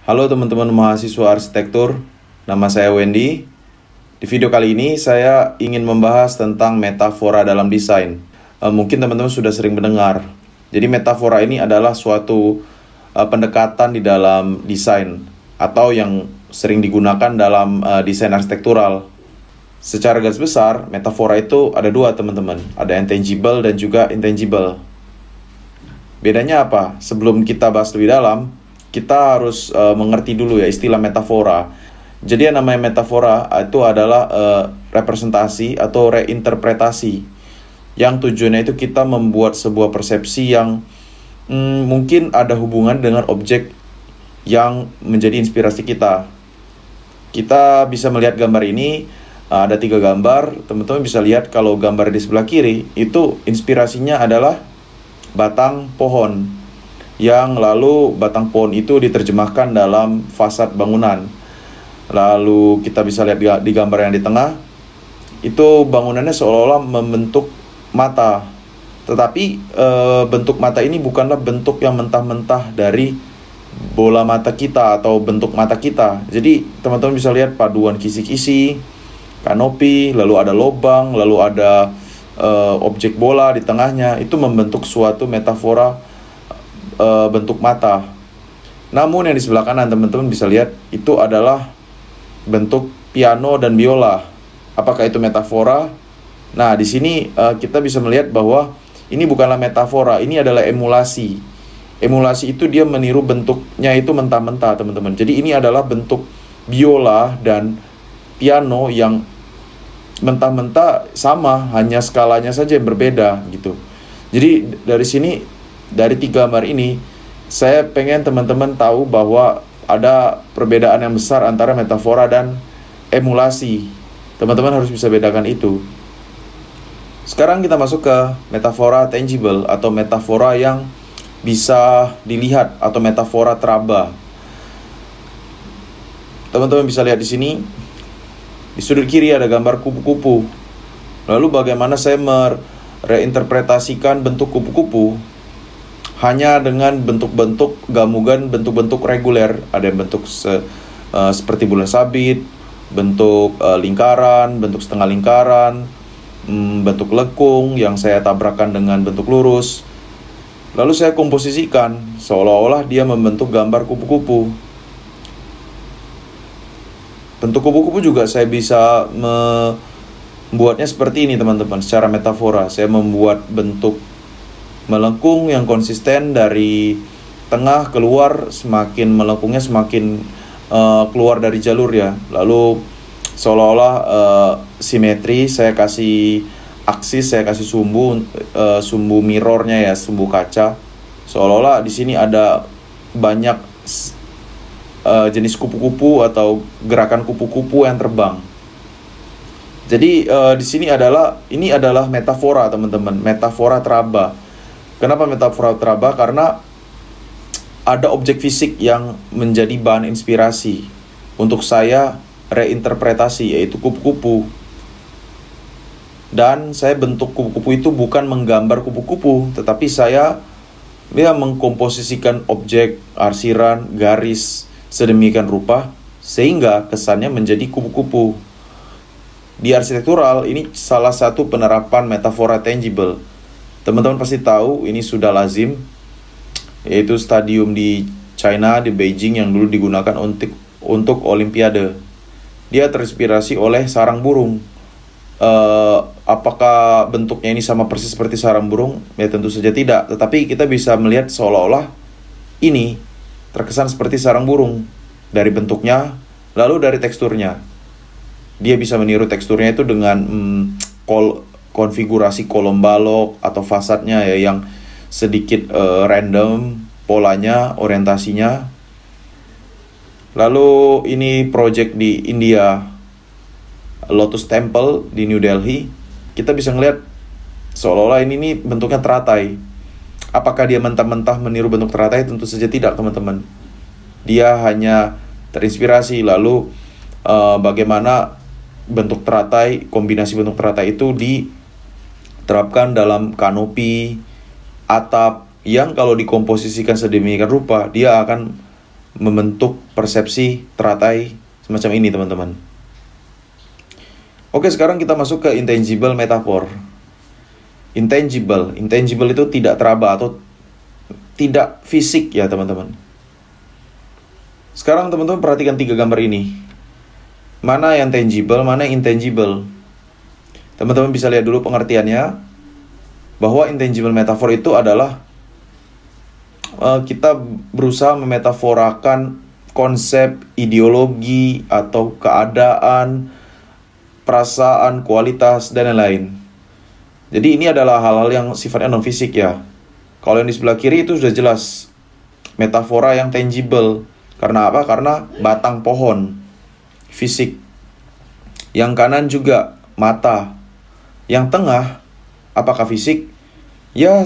Halo teman-teman mahasiswa arsitektur, nama saya Wendy. Di video kali ini saya ingin membahas tentang metafora dalam desain. Mungkin teman-teman sudah sering mendengar. Jadi metafora ini adalah suatu pendekatan di dalam desain atau yang sering digunakan dalam desain arsitektural. Secara garis besar, metafora itu ada dua teman-teman. Ada yang tangible dan juga intangible. Bedanya apa? Sebelum kita bahas lebih dalam, kita harus mengerti dulu ya istilah metafora. Jadi yang namanya metafora itu adalah representasi atau reinterpretasi yang tujuannya itu kita membuat sebuah persepsi yang mungkin ada hubungan dengan objek yang menjadi inspirasi kita. Kita bisa melihat gambar ini, ada 3 gambar. Teman-teman bisa lihat kalau gambar di sebelah kiri itu inspirasinya adalah batang pohon, yang lalu batang pohon itu diterjemahkan dalam fasad bangunan. Lalu kita bisa lihat di gambar yang di tengah, itu bangunannya seolah-olah membentuk mata. Tetapi bentuk mata ini bukanlah bentuk yang mentah-mentah dari bola mata kita atau bentuk mata kita. Jadi teman-teman bisa lihat paduan kisi-kisi, kanopi, lalu ada lubang, lalu ada objek bola di tengahnya. Itu membentuk suatu metafora bentuk mata. Namun yang di sebelah kanan teman-teman bisa lihat itu adalah bentuk piano dan biola. Apakah itu metafora? Nah, di sini kita bisa melihat bahwa ini bukanlah metafora, ini adalah emulasi. Emulasi itu dia meniru bentuknya itu mentah-mentah, teman-teman. Jadi ini adalah bentuk biola dan piano yang mentah-mentah sama, hanya skalanya saja yang berbeda gitu. Jadi dari sini, dari 3 gambar ini, saya pengen teman-teman tahu bahwa ada perbedaan yang besar antara metafora dan emulasi. Teman-teman harus bisa bedakan itu. Sekarang kita masuk ke metafora tangible atau metafora yang bisa dilihat atau metafora teraba. Teman-teman bisa lihat di sini, di sudut kiri ada gambar kupu-kupu. Lalu bagaimana saya mereinterpretasikan bentuk kupu-kupu hanya dengan bentuk-bentuk gamugan, bentuk-bentuk reguler. Ada yang bentuk seperti bulan sabit, bentuk lingkaran, bentuk setengah lingkaran, bentuk lekung yang saya tabrakan dengan bentuk lurus. Lalu saya komposisikan seolah-olah dia membentuk gambar kupu-kupu. Bentuk kupu-kupu juga saya bisa membuatnya seperti ini teman-teman, secara metafora. Saya membuat bentuk melengkung yang konsisten dari tengah keluar, semakin melengkungnya semakin keluar dari jalur ya. Lalu seolah-olah simetri, saya kasih aksis, saya kasih sumbu mirrornya ya, sumbu kaca. Seolah-olah di sini ada banyak jenis kupu-kupu atau gerakan kupu-kupu yang terbang. Jadi di sini ini adalah metafora teman-teman, metafora teraba. Kenapa metafora teraba? Karena ada objek fisik yang menjadi bahan inspirasi untuk saya reinterpretasi, yaitu kupu-kupu. Dan saya bentuk kupu-kupu itu bukan menggambar kupu-kupu, tetapi saya mengkomposisikan objek, arsiran, garis sedemikian rupa sehingga kesannya menjadi kupu-kupu. Di arsitektural ini salah satu penerapan metafora tangible. Teman-teman pasti tahu ini sudah lazim, yaitu stadium di China, di Beijing yang dulu digunakan untuk Olimpiade. Dia terinspirasi oleh sarang burung. Apakah bentuknya ini sama persis seperti sarang burung? Ya tentu saja tidak. Tetapi kita bisa melihat seolah-olah ini terkesan seperti sarang burung dari bentuknya, lalu dari teksturnya. Dia bisa meniru teksturnya itu dengan konfigurasi kolom balok atau fasadnya ya yang sedikit random polanya, orientasinya. Lalu ini project di India, Lotus Temple di New Delhi. Kita bisa ngelihat seolah-olah ini bentuknya teratai. Apakah dia mentah-mentah meniru bentuk teratai? Tentu saja tidak teman-teman. Dia hanya terinspirasi. Lalu bagaimana bentuk teratai, kombinasi bentuk teratai itu diterapkan dalam kanopi, atap, yang kalau dikomposisikan sedemikian rupa, dia akan membentuk persepsi teratai semacam ini, teman-teman. Oke, sekarang kita masuk ke intangible metaphor. Intangible itu tidak teraba atau tidak fisik ya, teman-teman. Sekarang teman-teman perhatikan 3 gambar ini. Mana yang tangible, mana yang intangible. Teman-teman bisa lihat dulu pengertiannya, bahwa intangible metaphor itu adalah kita berusaha memetaforakan konsep, ideologi, atau keadaan, perasaan, kualitas, dan lain-lain. Jadi ini adalah hal-hal yang sifatnya non-fisik ya. Kalau yang di sebelah kiri itu sudah jelas metafora yang tangible. Karena apa? Karena batang pohon, fisik. Yang kanan juga mata. Yang tengah, apakah fisik? Ya,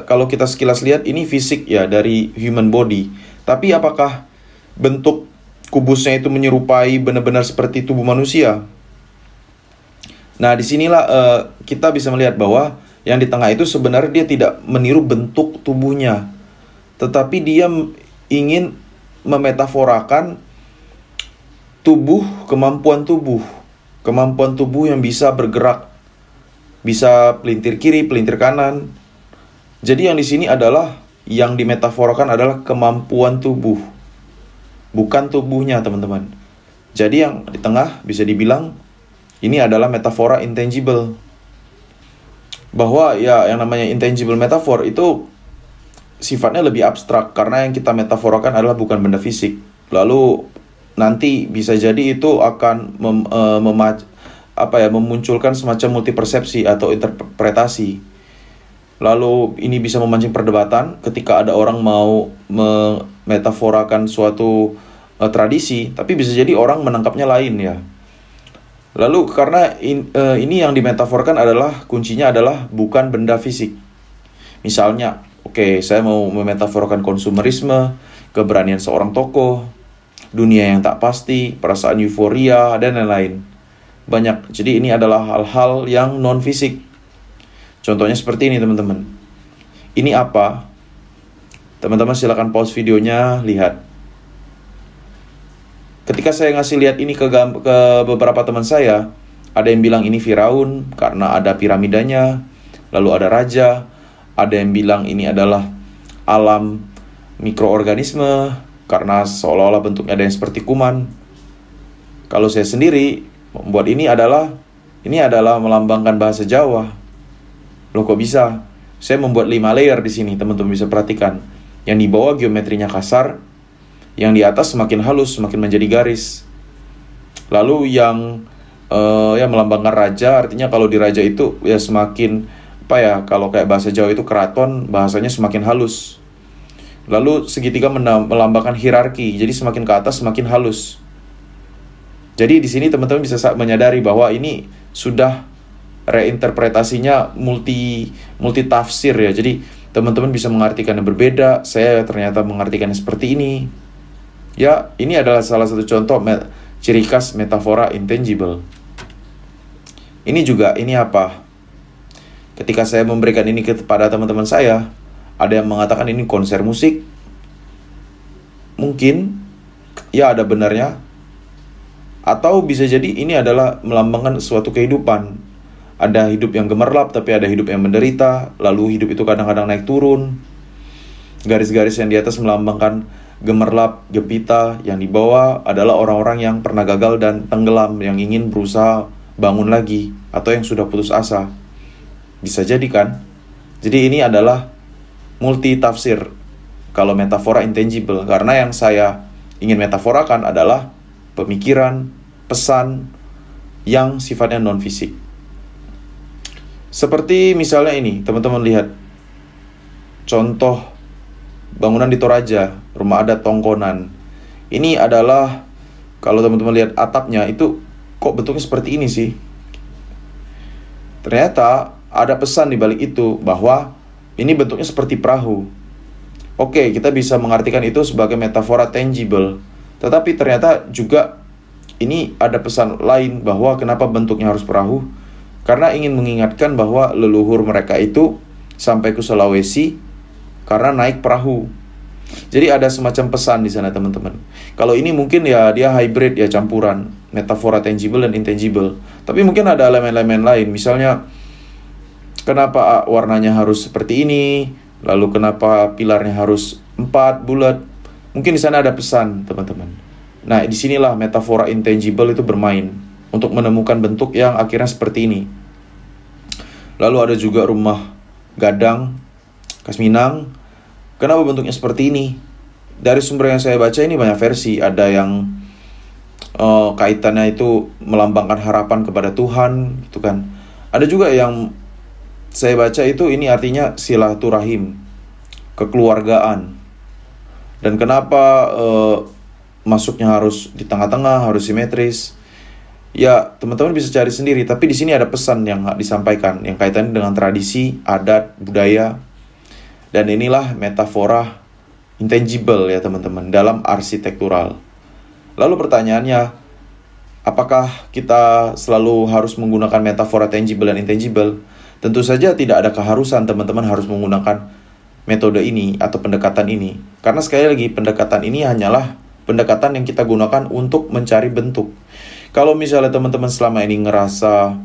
kalau kita sekilas lihat ini fisik ya, dari human body. Tapi apakah bentuk kubusnya itu menyerupai benar-benar seperti tubuh manusia? Nah, disinilah kita bisa melihat bahwa yang di tengah itu sebenarnya dia tidak meniru bentuk tubuhnya, tetapi dia ingin memetaforakan tubuh, kemampuan tubuh yang bisa bergerak, bisa pelintir kiri, pelintir kanan. Jadi yang di sini adalah, yang dimetaforakan adalah kemampuan tubuh, bukan tubuhnya, teman-teman. Jadi yang di tengah bisa dibilang ini adalah metafora intangible. Bahwa ya yang namanya intangible metaphor itu sifatnya lebih abstrak, karena yang kita metaforakan adalah bukan benda fisik. Lalu nanti bisa jadi itu akan memunculkan semacam multipersepsi atau interpretasi. Lalu ini bisa memancing perdebatan ketika ada orang mau memetaforakan suatu tradisi, tapi bisa jadi orang menangkapnya lain ya. Lalu karena ini yang dimetaforkan adalah, kuncinya adalah bukan benda fisik. Misalnya, saya mau memetaforkan konsumerisme, keberanian seorang tokoh, dunia yang tak pasti, perasaan euforia, dan lain-lain. Banyak. Jadi ini adalah hal-hal yang non-fisik. Contohnya seperti ini, teman-teman. Ini apa? Teman-teman silakan pause videonya, lihat. Ketika saya ngasih lihat ini ke beberapa teman saya, ada yang bilang ini Firaun karena ada piramidanya, lalu ada raja, ada yang bilang ini adalah alam mikroorganisme karena seolah-olah bentuknya ada yang seperti kuman. Kalau saya sendiri membuat ini adalah melambangkan bahasa Jawa. Loh, kok bisa? Saya membuat 5 layer di sini, teman-teman bisa perhatikan. Yang di bawah geometrinya kasar, yang di atas semakin halus, semakin menjadi garis. Lalu yang melambangkan raja, artinya kalau di raja itu ya semakin kalau kayak bahasa Jawa itu keraton, bahasanya semakin halus. Lalu segitiga melambangkan hierarki, jadi semakin ke atas semakin halus. Jadi di sini teman-teman bisa menyadari bahwa ini sudah reinterpretasinya multi tafsir ya. Jadi teman-teman bisa mengartikannya berbeda. Saya ternyata mengartikannya seperti ini. Ya, ini adalah salah satu contoh ciri khas metafora intangible. Ini apa? Ketika saya memberikan ini kepada teman-teman saya, ada yang mengatakan ini konser musik. Mungkin, ya ada benarnya. Atau bisa jadi ini adalah melambangkan suatu kehidupan. Ada hidup yang gemerlap, tapi ada hidup yang menderita. Lalu hidup itu kadang-kadang naik turun. Garis-garis yang di atas melambangkan gemerlap, gempita. Yang di bawah adalah orang-orang yang pernah gagal dan tenggelam, yang ingin berusaha bangun lagi, atau yang sudah putus asa. Bisa jadi kan? Jadi ini adalah multi tafsir kalau metafora intangible, karena yang saya ingin metaforakan adalah pemikiran, pesan yang sifatnya non-fisik. Seperti misalnya ini, teman-teman lihat contoh bangunan di Toraja, rumah adat Tongkonan. Ini adalah, kalau teman-teman lihat atapnya itu kok bentuknya seperti ini sih? Ternyata ada pesan di balik itu, bahwa ini bentuknya seperti perahu. Kita bisa mengartikan itu sebagai metafora tangible. Tetapi ternyata juga ini ada pesan lain, bahwa kenapa bentuknya harus perahu? Karena ingin mengingatkan bahwa leluhur mereka itu sampai ke Sulawesi karena naik perahu. Jadi ada semacam pesan di sana teman-teman. Kalau ini mungkin ya dia hybrid ya, campuran metafora tangible dan intangible. Tapi mungkin ada elemen-elemen lain, misalnya kenapa warnanya harus seperti ini, lalu kenapa pilarnya harus 4 bulat. Mungkin di sana ada pesan teman-teman. Nah, disinilah metafora intangible itu bermain untuk menemukan bentuk yang akhirnya seperti ini. Lalu ada juga rumah gadang khas Minang. Kenapa bentuknya seperti ini? Dari sumber yang saya baca ini banyak versi. Ada yang kaitannya itu melambangkan harapan kepada Tuhan, gitu kan. Ada juga yang saya baca itu ini artinya silaturahim, kekeluargaan. Dan kenapa masuknya harus di tengah-tengah, harus simetris? Ya, teman-teman bisa cari sendiri. Tapi di sini ada pesan yang disampaikan, yang kaitannya dengan tradisi, adat, budaya. Dan inilah metafora intangible ya teman-teman dalam arsitektural. Lalu pertanyaannya, apakah kita selalu harus menggunakan metafora tangible dan intangible? Tentu saja tidak ada keharusan teman-teman harus menggunakan metode ini atau pendekatan ini. Karena sekali lagi pendekatan ini hanyalah pendekatan yang kita gunakan untuk mencari bentuk. Kalau misalnya teman-teman selama ini ngerasa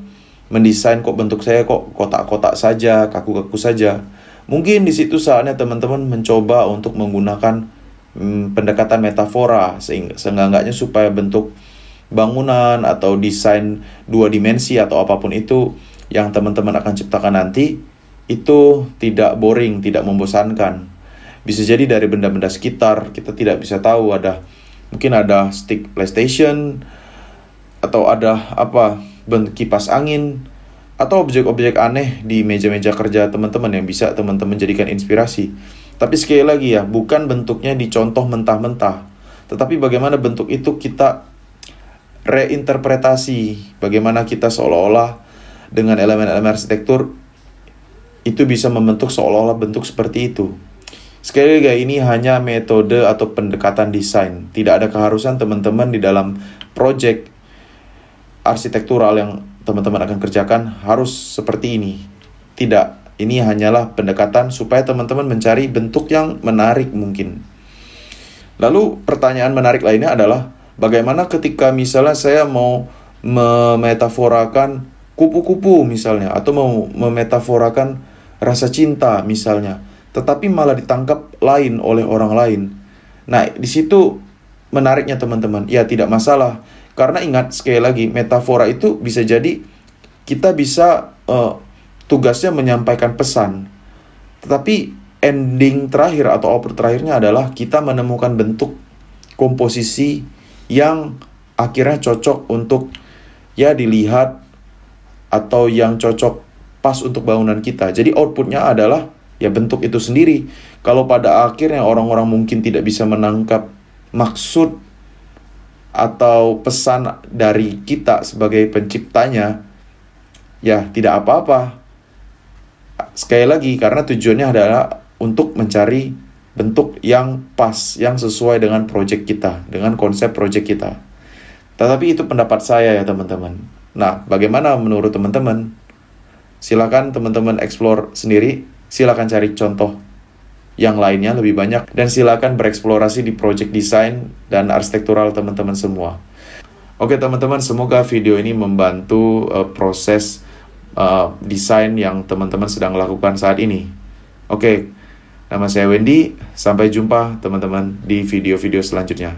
mendesain kok bentuk saya kok kotak-kotak saja, kaku-kaku saja, mungkin di situ saatnya teman-teman mencoba untuk menggunakan pendekatan metafora seenggak-enggaknya supaya bentuk bangunan atau desain 2 dimensi atau apapun itu yang teman-teman akan ciptakan nanti itu tidak boring, tidak membosankan. Bisa jadi dari benda-benda sekitar, kita tidak bisa tahu mungkin ada stick PlayStation atau ada kipas angin atau objek-objek aneh di meja-meja kerja teman-teman yang bisa teman-teman jadikan inspirasi. Tapi sekali lagi ya, bukan bentuknya dicontoh mentah-mentah, tetapi bagaimana bentuk itu kita reinterpretasi, bagaimana kita seolah-olah dengan elemen-elemen arsitektur itu bisa membentuk seolah-olah bentuk seperti itu. Sekali lagi, ini hanya metode atau pendekatan desain. Tidak ada keharusan teman-teman di dalam project arsitektural yang teman-teman akan kerjakan harus seperti ini. Tidak, ini hanyalah pendekatan supaya teman-teman mencari bentuk yang menarik mungkin. Lalu pertanyaan menarik lainnya adalah, bagaimana ketika misalnya saya mau memetaforakan kupu-kupu misalnya, atau mau memetaforakan rasa cinta misalnya, tetapi malah ditangkap lain oleh orang lain. Nah, di situ menariknya teman-teman. Ya, tidak masalah. Karena ingat, sekali lagi, metafora itu bisa jadi kita bisa tugasnya menyampaikan pesan. Tetapi ending terakhir atau output terakhirnya adalah kita menemukan bentuk komposisi yang akhirnya cocok untuk ya dilihat atau yang cocok pas untuk bangunan kita. Jadi outputnya adalah ya bentuk itu sendiri. Kalau pada akhirnya orang-orang mungkin tidak bisa menangkap maksud atau pesan dari kita sebagai penciptanya, ya tidak apa-apa. Sekali lagi, karena tujuannya adalah untuk mencari bentuk yang pas, yang sesuai dengan project kita, dengan konsep project kita. Tetapi itu pendapat saya ya teman-teman. Nah, bagaimana menurut teman-teman? Silakan teman-teman explore sendiri, silakan cari contoh yang lainnya lebih banyak, dan silakan bereksplorasi di project design dan arsitektural teman-teman semua. Oke teman-teman, semoga video ini membantu proses desain yang teman-teman sedang lakukan saat ini. Oke, nama saya Wendy, sampai jumpa teman-teman di video-video selanjutnya.